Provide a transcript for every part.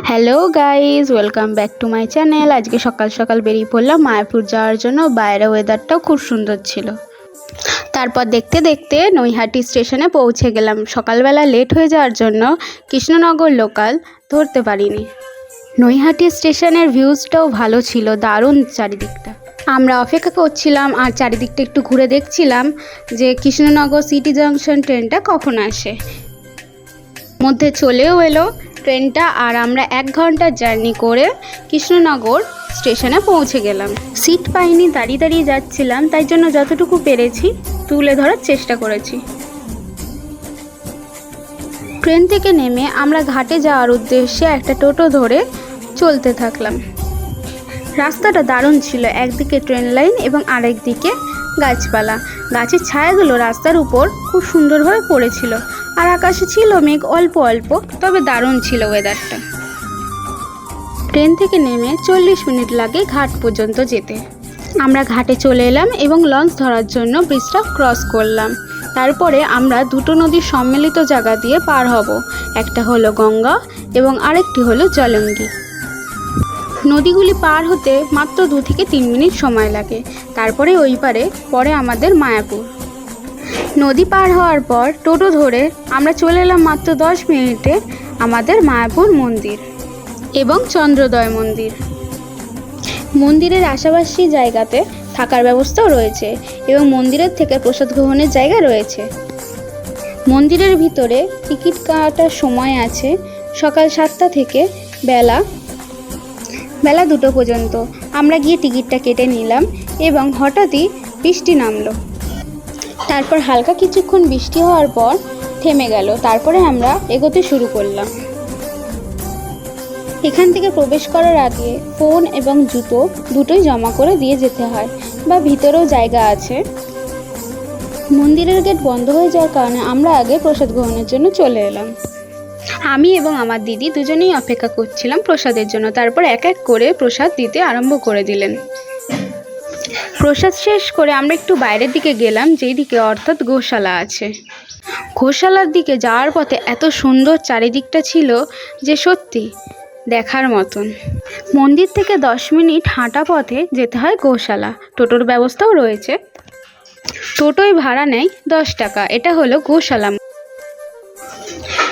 Hello guys, welcome back to my channel. আজকে সকাল সকাল বেরিয়ে পড়লাম মায়াপুর যাওয়ার জন্য। বাইরে ওয়েদারটাও খুব সুন্দর ছিল। তারপর দেখতে দেখতে নৈহাটি স্টেশনে পৌঁছে গেলাম। সকালবেলা লেট হয়ে যাওয়ার জন্য কৃষ্ণনগর লোকাল ধরতে পারিনি। নৈহাটি স্টেশনের ভিউজটাও ভালো ছিল, দারুণ চারিদিকটা। আমরা অপেক্ষা করছিলাম আর চারিদিকটা একটু ঘুরে দেখছিলাম যে কৃষ্ণনগর সিটি জাংশন ট্রেনটা কখন আসে। মধ্যে চলেও এলো ট্রেনটা আর আমরা 1 ঘন্টার জার্নি করে কৃষ্ণনগর স্টেশনে পৌঁছে গেলাম। সিট পাইনি, দাঁড়িয়ে দাঁড়িয়ে যাচ্ছিলাম, তাই জন্য যতটুকু পেরেছি তুলে ধরার চেষ্টা করেছি। ট্রেন থেকে নেমে আমরা ঘাটে যাওয়ার উদ্দেশ্যে একটা টোটো ধরে চলতে থাকলাম। রাস্তাটা দারুণ ছিল, একদিকে ট্রেন লাইন এবং আরেক দিকে গাছপালা। গাছের ছায়াগুলো রাস্তার উপর খুব সুন্দরভাবে পড়েছিল আর আকাশে ছিল মেঘ অল্প অল্প, তবে দারুণ ছিল ওয়েদারটা। ট্রেন থেকে নেমে 40 মিনিট লাগে ঘাট পর্যন্ত যেতে। আমরা ঘাটে চলে এলাম এবং লঞ্চ ধরার জন্য ব্রিজটা ক্রস করলাম। তারপরে আমরা দুটো নদীর সম্মিলিত জায়গা দিয়ে পার হব। একটা হলো গঙ্গা এবং আরেকটি হলো জলঙ্গি। নদীগুলি পার হতে মাত্র 2 থেকে 3 মিনিট সময় লাগে। তারপরে ওই পারে পরে আমাদের মায়াপুর। নদী পার হওয়ার পর টোটো ধরে আমরা চলে এলাম মাত্র 10 মিনিটে আমাদের মায়াপুর মন্দির এবং চন্দ্রোদয় মন্দির। মন্দিরের আশেপাশে জায়গাতে থাকার ব্যবস্থাও রয়েছে এবং মন্দিরের থেকে প্রসাদ গ্রহণের জায়গা রয়েছে। মন্দিরের ভিতরে টিকিট কাটার সময় আছে সকাল 7টা থেকে বেলা 2টো পর্যন্ত। আমরা গিয়ে টিকিটটা কেটে নিলাম এবং হঠাৎই বৃষ্টি নামলো। তারপর হালকা কিছুক্ষণ বৃষ্টি হওয়ার পর থেমে গেল। তারপরে আমরা এগোতে শুরু করলাম। এখান থেকে প্রবেশ করার আগে ফোন এবং জুতো দুটোই জমা করে দিয়ে যেতে হয়, বা ভিতরেও জায়গা আছে। মন্দিরের গেট বন্ধ হয়ে যাওয়ার কারণে আমরা আগে প্রসাদ গ্রহণের জন্য চলে এলাম। আমি এবং আমার দিদি দুজনেই অপেক্ষা করছিলাম প্রসাদের জন্য। তারপর এক এক করে প্রসাদ দিতে আরম্ভ করে দিলেন। প্রসাদ শেষ করে আমরা একটু বাইরের দিকে গেলাম, যেই দিকে অর্থাৎ গোশালা আছে। গোশালার দিকে যাওয়ার পথে এত সুন্দর চারিদিকটা ছিল যে সত্যি দেখার মতন। মন্দির থেকে 10 মিনিট হাঁটা পথে যেতে হয় গোশালা। টোটোর ব্যবস্থাও রয়েছে। টোটোয় ভাড়া নেয় 10 টাকা। এটা হলো গোশালা।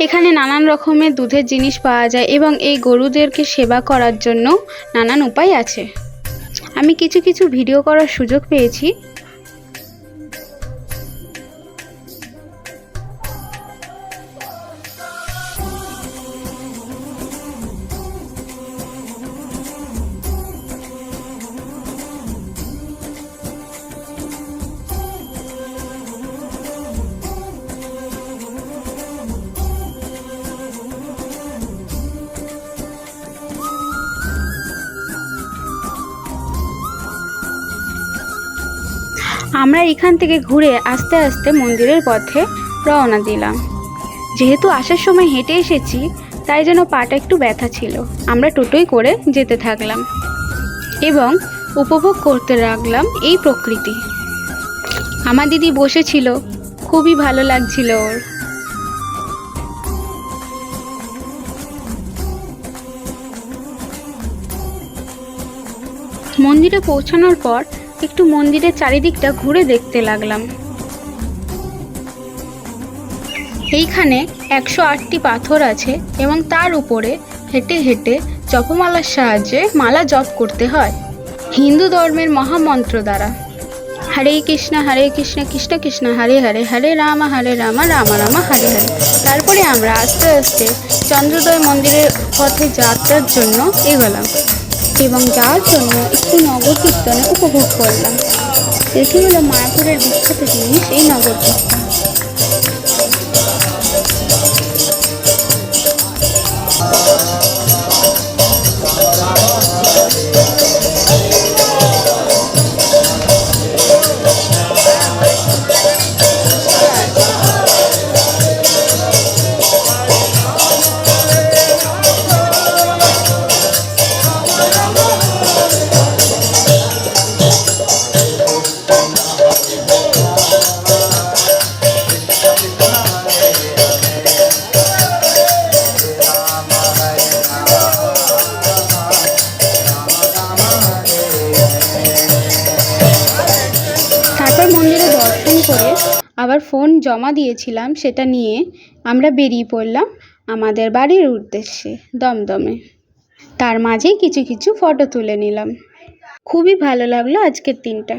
এখানে নানান রকমের দুধের জিনিস পাওয়া যায় এবং এই গরুদেরকে সেবা করার জন্য নানান উপায় আছে। আমি কিছু কিছু ভিডিও করার সুযোগ পেয়েছি। আমরা এখান থেকে ঘুরে আস্তে আস্তে মন্দিরের পথে রওনা দিলাম। যেহেতু আসার সময় হেঁটে এসেছি, তাই যেন পাটা একটু ব্যথা ছিল। আমরা টোটোই করে যেতে থাকলাম এবং উপভোগ করতে লাগলাম এই প্রকৃতি। আমার দিদি বসেছিল, খুবই ভালো লাগছিল ওর। মন্দিরে পৌঁছানোর পর একটু মন্দিরের চারিদিকটা ঘুরে দেখতে লাগলাম। এইখানে 108টি পাথর আছে এবং তার উপরে হেঁটে হেঁটে জপমালার সাহায্যে মালা জপ করতে হয় হিন্দু ধর্মের মহামন্ত্র দ্বারা। হরে কৃষ্ণ কৃষ্ণ কৃষ্ণ হরে হরে, হরে রাম রাম রাম হরে হরে। তারপরে আমরা আস্তে আস্তে চন্দ্রোদয় মন্দিরের পথে যাত্রার জন্য এগোলাম এবং যাওয়ার জন্য একটু নগর কীর্তনে উপভোগ করলাম। এটি হলো মায়াপুরের বিখ্যাত জিনিস, এই নগর কীর্তন। মন্দিরে দর্শন করে আবার ফোন জমা দিয়েছিলাম, সেটা নিয়ে আমরা বেরিয়ে পড়লাম আমাদের বাড়ির উদ্দেশ্যে দমদমে। তার মাঝেই কিছু ফটো তুলে নিলাম। খুবই ভালো লাগলো আজকের দিনটা।